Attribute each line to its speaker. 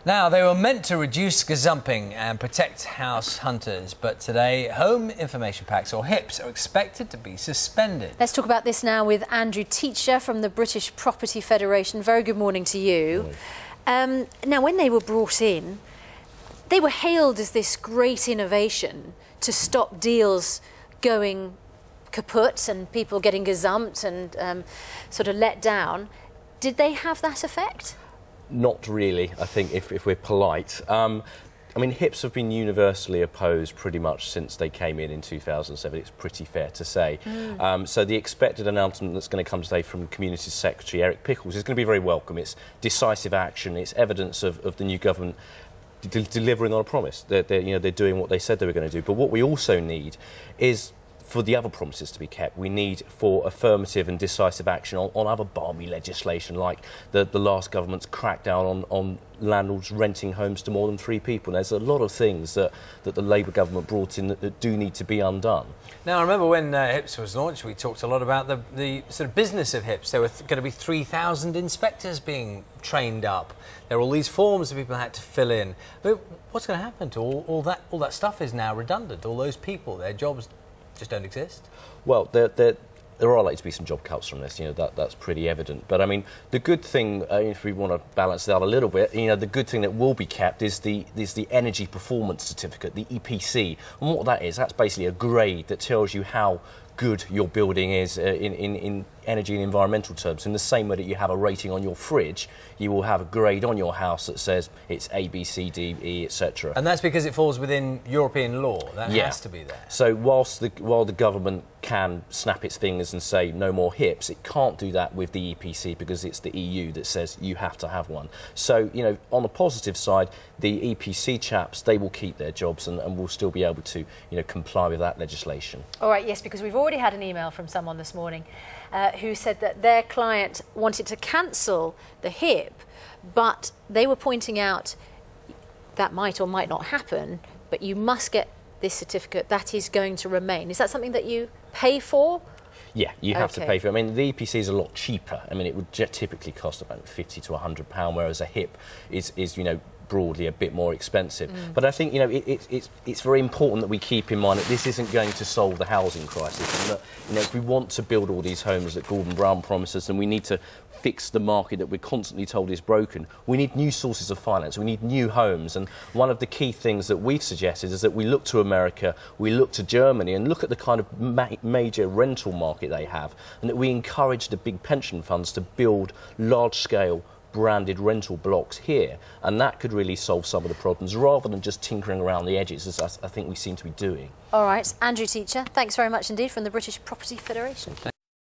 Speaker 1: Now, they were meant to reduce gazumping and protect house hunters, but today, home information packs, or HIPs, are expected to be suspended.
Speaker 2: Let's talk about this now with Andrew Teacher from the British Property Federation. Very good morning to you. Now, when they were brought in, they were hailed as this great innovation to stop deals going kaput and people getting gazumped and sort of let down. Did they have that effect?
Speaker 3: Not really, I think, if we're polite. I mean, HIPs have been universally opposed pretty much since they came in 2007, it's pretty fair to say. So the expected announcement that's going to come today from Community Secretary Eric Pickles is going to be very welcome. It's decisive action, it's evidence of the new government delivering on a promise. They're doing what they said they were going to do. But what we also need is for the other promises to be kept. We need for affirmative and decisive action on other balmy legislation, like the last government's crackdown on landlords renting homes to more than 3 people. There's a lot of things that the Labour government brought in that do need to be undone.
Speaker 1: Now, I remember when HIPs was launched, we talked a lot about the sort of business of HIPs. There were going to be 3,000 inspectors being trained up. There were all these forms that people had to fill in. But what's going to happen to all that stuff is now redundant. All those people, their jobs just don't exist? Well,
Speaker 3: there are likely to be some job cuts from this, that's pretty evident. But I mean, the good thing, if we want to balance it out a little bit, the good thing that will be kept is the Energy Performance Certificate, the EPC. And what that is, that's basically a grade that tells you how good your building is in energy and environmental terms. In the same way that you have a rating on your fridge, you will have a grade on your house that says it's A, B, C, D, E, etc.
Speaker 1: And that's because it falls within European law. That has to be there.
Speaker 3: So while the government can snap its fingers and say no more HIPs, it can't do that with the EPC because it's the EU that says you have to have one. So, on the positive side, the EPC chaps, they will keep their jobs and will still be able to, comply with that legislation.
Speaker 2: All right, yes, because we've already had an email from someone this morning who said that their client wanted to cancel the HIP, but they were pointing out that might or might not happen, but you must get this certificate, that is going to remain. Is that something that you pay for?
Speaker 3: Yeah, you have to pay for it. I mean, the EPC is a lot cheaper. I mean, it would typically cost about £50 to £100, whereas a HIP is broadly a bit more expensive. But I think, it's very important that we keep in mind that this isn't going to solve the housing crisis. And that, if we want to build all these homes that Gordon Brown promised us, and we need to fix the market that we're constantly told is broken, we need new sources of finance, we need new homes. And one of the key things that we've suggested is that we look to America, we look to Germany, and look at the kind of major rental market they have, and that we encourage the big pension funds to build large-scale branded rental blocks here, and that could really solve some of the problems rather than just tinkering around the edges, as I think we seem to be doing.
Speaker 2: All right, Andrew Teacher, thanks very much indeed from the British Property Federation.